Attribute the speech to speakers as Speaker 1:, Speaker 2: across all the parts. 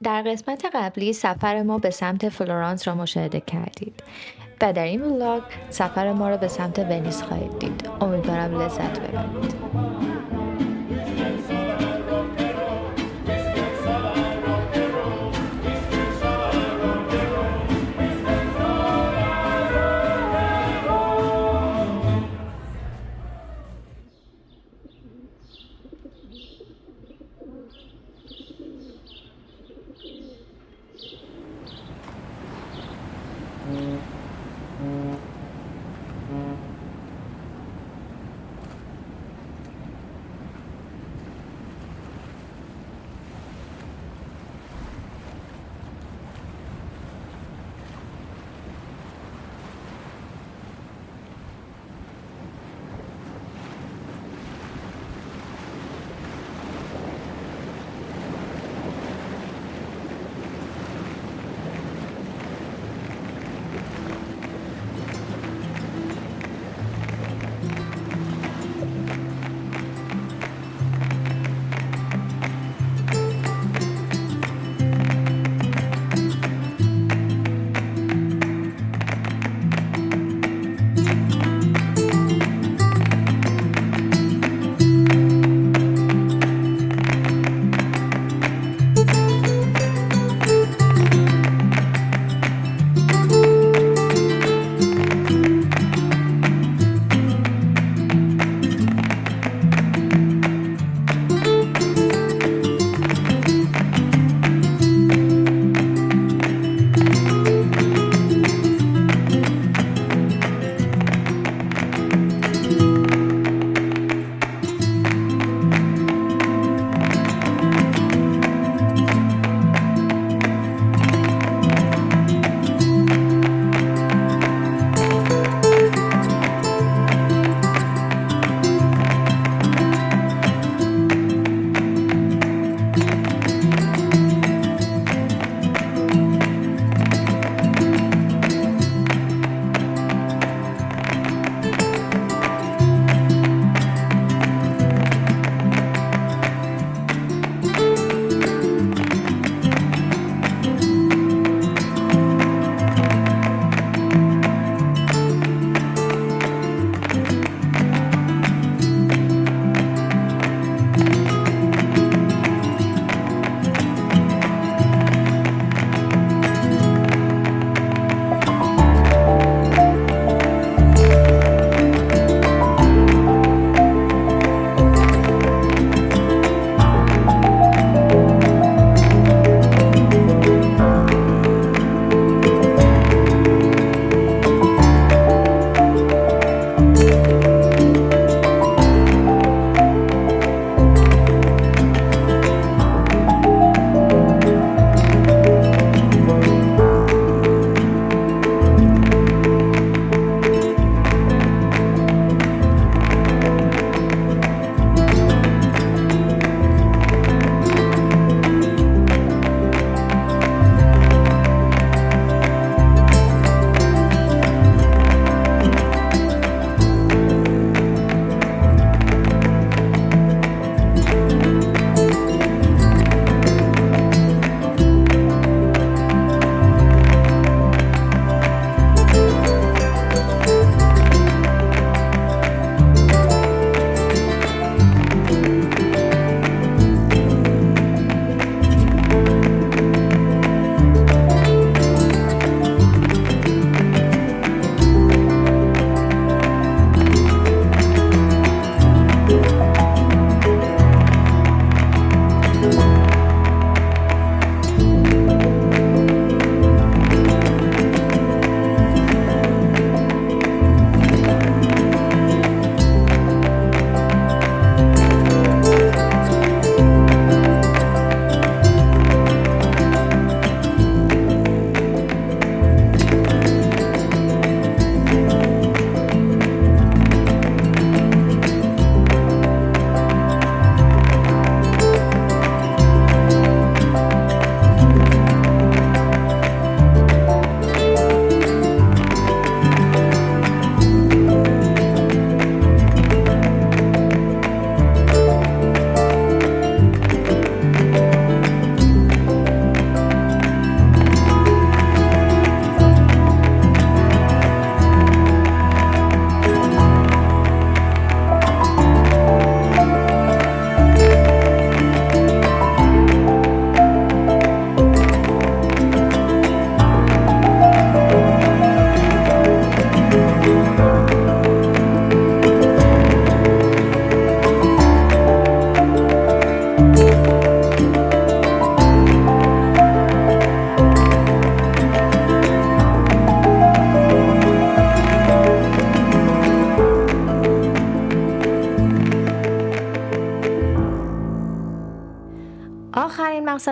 Speaker 1: در قسمت قبلی سفر ما به سمت فلورانس را مشاهده کردید و در این ولاگ سفر ما را به سمت ونیز خواهید دید. امیدوارم لذت ببرید.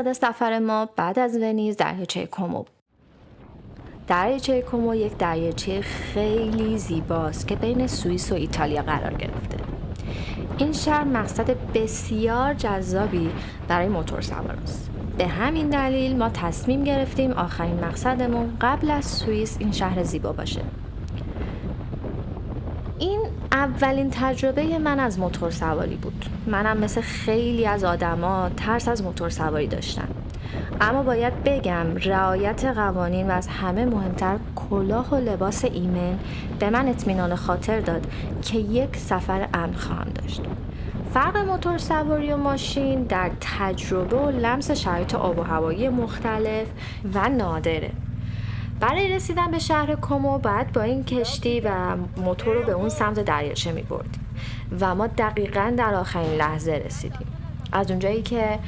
Speaker 1: مقصد سفر ما بعد از ونیز دریاچه کومو بود. دریاچه کومو یک دریاچه خیلی زیباست که بین سوئیس و ایتالیا قرار گرفته. این شهر مقصد بسیار جذابی برای موتورسواران است. به همین دلیل ما تصمیم گرفتیم آخرین مقصدمون قبل از سوئیس این شهر زیبا باشه. این اولین تجربه من از موتورسواری بود. منم مثل خیلی از آدما ترس از موتورسواری داشتم. اما باید بگم رعایت قوانین و از همه مهمتر کلاه و لباس ایمن به من اطمینان خاطر داد که یک سفر امن خواهم داشت. فرق موتورسواری و ماشین در تجربه و لمس شرایط آب و هوایی مختلف و نادره. برای رسیدن به شهر کومو باید با این کشتی و موتور رو به اون سمت دریاچه می بردیم و ما دقیقاً در آخرین لحظه رسیدیم. از اونجایی که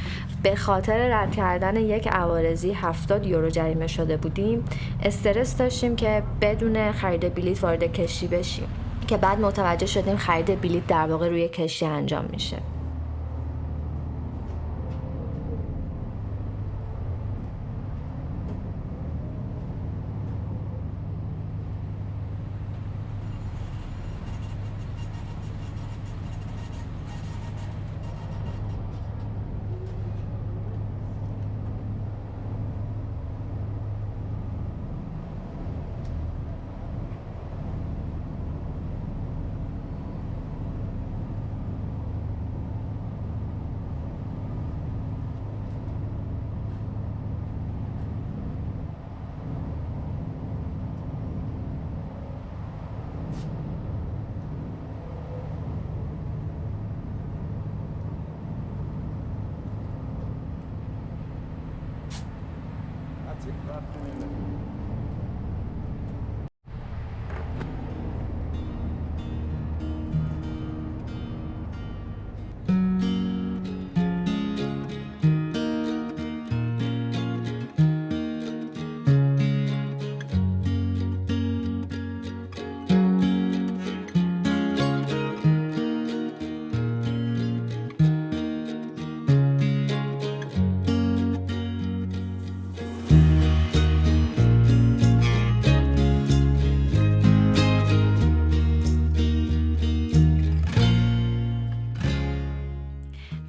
Speaker 1: به خاطر رد کردن یک عوارضی 70 یورو جریمه شده بودیم، استرس داشتیم که بدون خرید بلیط وارد کشتی بشیم که بعد متوجه شدیم خرید بلیط در واقع روی کشتی انجام میشه.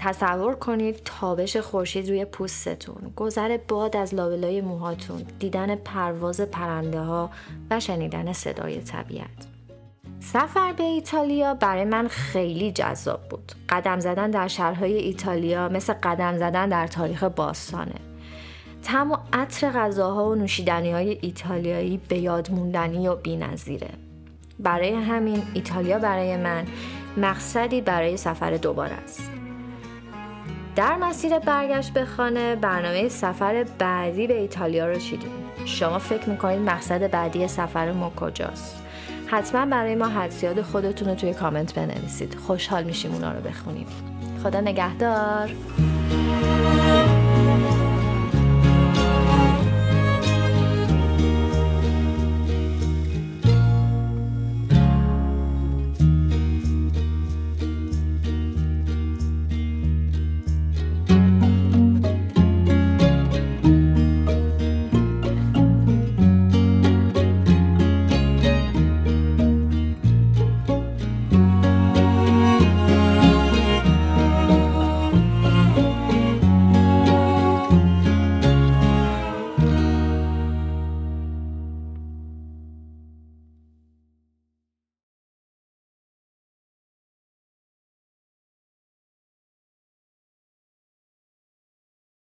Speaker 1: تصور کنید تابش خورشید روی پوستتون، گذر باد از لابلای موهاتون، دیدن پرواز پرنده ها و شنیدن صدای طبیعت. سفر به ایتالیا برای من خیلی جذاب بود. قدم زدن در شهرهای ایتالیا مثل قدم زدن در تاریخ باستانه. طعم و عطر غذاها و نوشیدنی‌های ایتالیایی به یاد موندنی و بی‌نظیره. برای همین ایتالیا برای من مقصدی برای سفر دوباره است. در مسیر برگشت به خانه برنامه سفر بعدی به ایتالیا رو چیدیم. شما فکر میکنید مقصد بعدی سفر ما کجاست؟ حتما برای ما حدسیاد خودتون رو توی کامنت بنویسید. خوشحال میشیم اونا رو بخونیم. خدا نگهدار.